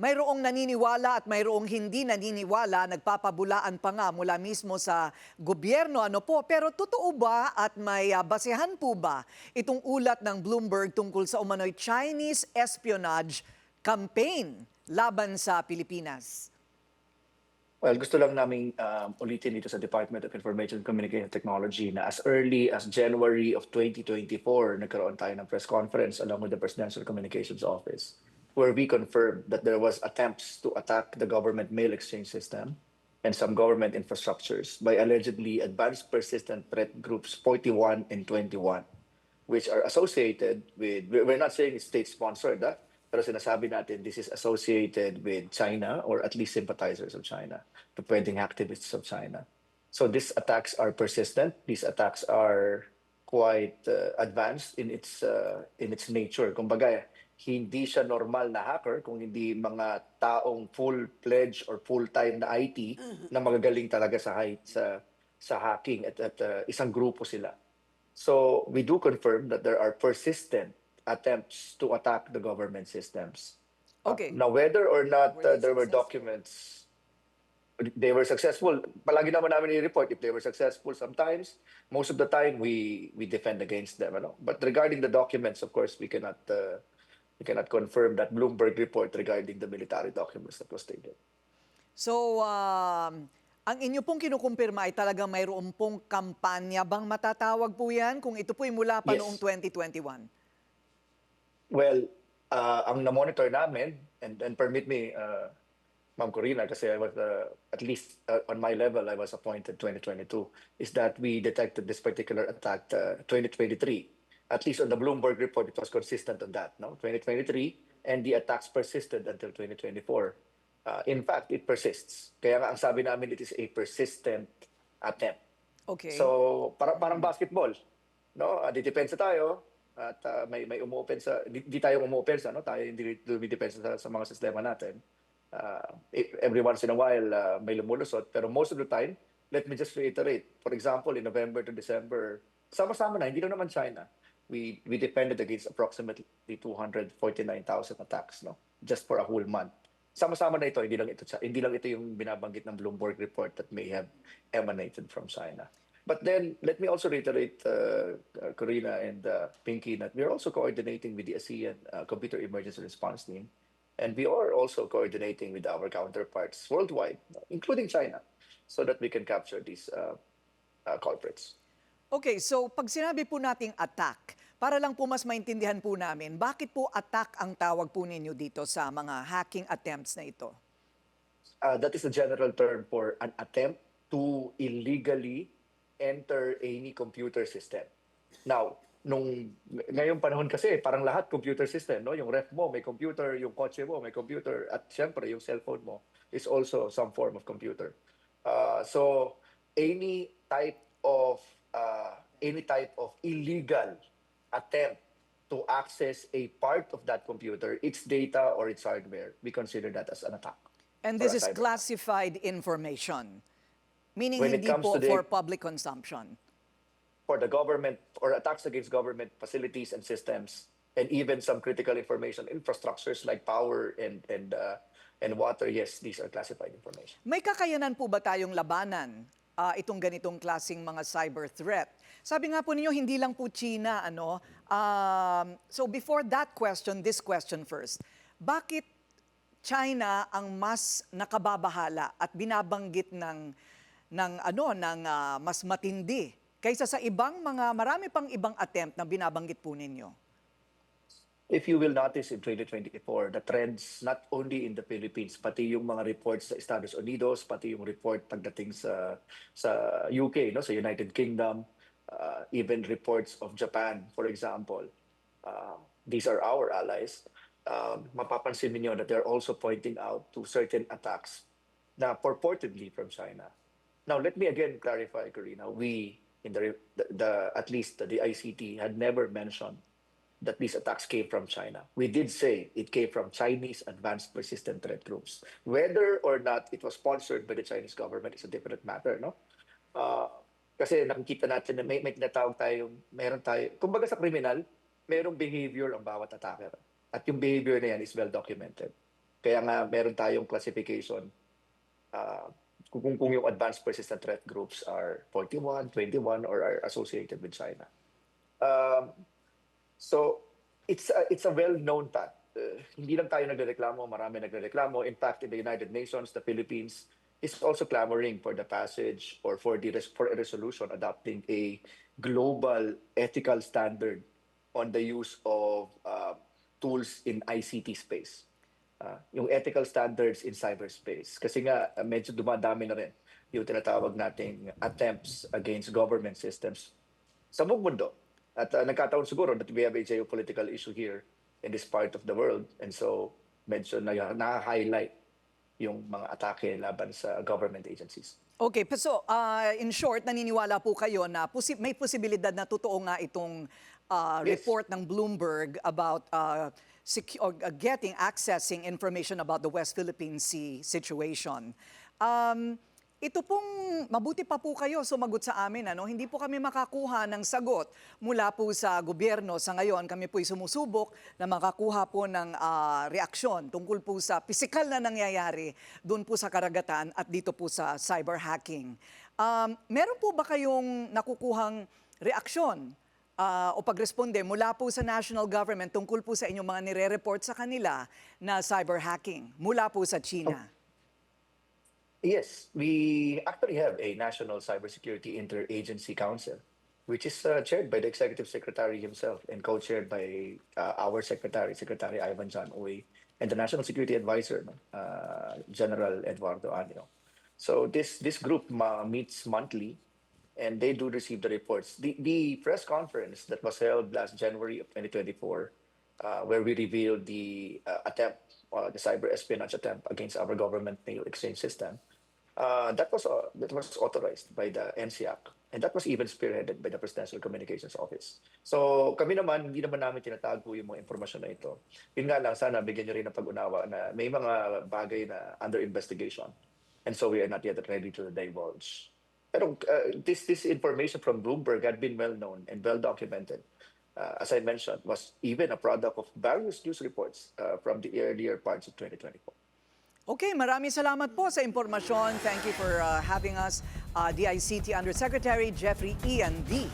Mayroong naniniwala at mayroong hindi naniniwala, nagpapabulaan pa nga mula mismo sa gobyerno. Ano po? Pero totoo ba at may basehan po ba itong ulat ng Bloomberg tungkol sa umano'y Chinese espionage campaign laban sa Pilipinas? Well, gusto lang naming ulitin dito sa Department of Information and Communication Technology na as early as January of 2024, nagkaroon tayo ng press conference along with the Presidential Communications Office where we confirmed that there was attempts to attack the government mail exchange system and some government infrastructures by allegedly advanced persistent threat groups 41 and 21, which are associated with, we're not saying it's state-sponsored, pero sinasabi natin this is associated with China or at least sympathizers of China, pwedeng activists of China. So these attacks are persistent. These attacks are quite advanced in its nature. Kumbaga, hindi siya normal na hacker kung hindi mga taong full-fledged or full-time na IT na magagaling talaga sa hacking at isang grupo sila. So we do confirm that there are persistent attempts to attack the government systems. Okay. Now, whether or not Were they there were successful? documents, they were successful. Palagi naman namin i-report if they were successful. Sometimes, most of the time, we defend against them. Ano? But regarding the documents, of course, we cannot confirm that Bloomberg report regarding the military documents that was stated. So, ang inyo pong kinukumpirma ay talagang mayroon pong kampanya bang matatawag po yan kung ito po'y mula pa noong Yes. 2021? Well, ang na-monitor namin, and permit me, Ma'am Corina, kasi I was, at least on my level, I was appointed 2022, is that we detected this particular attack 2023. At least on the Bloomberg report, it was consistent on that, no? 2023, and the attacks persisted until 2024. In fact, it persists. Kaya nga ang sabi namin, it is a persistent attempt. Okay. So, parang basketball, no? Didepensa tayo at may umu-opensa, di tayo umu-opensa, no? Tayo hindi dumidepensa sa mga sistema natin. Every once in a while, may lumulusot. Pero most of the time, let me just reiterate. For example, in November to December, sama-sama na, hindi lang naman China. We defended against approximately 249,000 attacks, no? Just for a whole month. Sama-sama na ito, hindi lang ito yung binabanggit ng Bloomberg report that may have emanated from China. But then, let me also reiterate, Corina and Pinky, that we are also coordinating with the ASEAN Computer Emergency Response Team. And we are also coordinating with our counterparts worldwide, including China, so that we can capture these culprits. Okay, so pag sinabi po nating attack, para lang po mas maintindihan po namin, bakit po attack ang tawag po ninyo dito sa mga hacking attempts na ito? That is the general term for an attempt to illegally enter any computer system. Now, ngayong panahon kasi, parang lahat computer system, no? Yung ref mo may computer, yung kotse mo may computer, at syempre yung cellphone mo is also some form of computer. So any type of illegal attempt to access a part of that computer, its data or its hardware, we consider that as an attack. And or this a is cyber attack. classified information, meaning When it hindi comes po to the- for public consumption. For the government or attacks against government facilities and systems, and even some critical information infrastructures like power and water, yes, these are classified information. May kakayanan po ba tayong labanan itong ganitong klasing mga cyber threat? Sabi nga po ninyo, hindi lang po China, ano? So before that question, this question first. Bakit China ang mas nakababahala at binabanggit ng mas matindi kaysa sa marami pang ibang attempt na binabanggit po ninyo? If you will notice in 2024, the trends not only in the Philippines, pati yung mga reports sa Estados Unidos, pati yung report pagdating sa UK, no, sa United Kingdom, even reports of Japan, for example. These are our allies. Mapapansin niyo that they're also pointing out to certain attacks na purportedly from China. Now, let me again clarify, Karina. We, in at least the ICT, had never mentioned that these attacks came from China. We did say it came from Chinese advanced persistent threat groups. Whether or not it was sponsored by the Chinese government is a different matter, no? Kasi nakikita natin na may tinatawag kumbaga sa criminal, mayroong behavior ang bawat attacker. At yung behavior na yan is well documented. Kaya nga meron tayong classification kung yung advanced persistent threat groups are 41, 21, or are associated with China. So it's a well-known fact. Hindi lang tayo nagrereklamo, marami nagrereklamo. In fact, in the United Nations, the Philippines is also clamoring for the passage or for a resolution adopting a global ethical standard on the use of tools in ICT space. Yung ethical standards in cyberspace. Kasi nga, medyo dumadami na rin yung tinatawag nating attempts against government systems sa buong mundo. At nagkataon siguro that we have a geopolitical issue here in this part of the world. And so, medyo na-highlight yung mga atake laban sa government agencies. Okay, so in short, naniniwala po kayo na may posibilidad na totoo nga itong Yes. report ng Bloomberg about accessing information about the West Philippine Sea situation. Ito pong, mabuti pa po kayo sumagot sa amin. Hindi po kami makakuha ng sagot mula po sa gobyerno. Sa ngayon, kami po'y sumusubok na makakuha po ng reaksyon tungkol po sa pisikal na nangyayari doon po sa karagatan at dito po sa cyber hacking. Meron po ba kayong nakukuhang reaksyon o pagresponde mula po sa national government tungkol po sa inyong mga nire-report sa kanila na cyber hacking mula po sa China? Yes, we actually have a National Cybersecurity Interagency Council, which is chaired by the Executive Secretary himself and co-chaired by our Secretary, Secretary Ivan John Uy, and the National Security Advisor, General Eduardo Anio. So this group meets monthly, and they do receive the reports. The press conference that was held last January of 2024, where we revealed the attempt, the cyber espionage attempt against our government mail exchange system, that was authorized by the NCAC, and that was even spearheaded by the Presidential Communications Office. So kami naman, hindi naman namin tinatago yung mga informasyon na ito. Yun nga lang, sana bigyan nyo rin ng pag-unawa na may mga bagay na under investigation, and so we are not yet ready to divulge. Pero this information from Bloomberg had been well known and well documented. As I mentioned, was even a product of various news reports from the earlier parts of 2024. Okay, maraming salamat po sa impormasyon. Thank you for having us, DICT Undersecretary Jeffrey Ian V.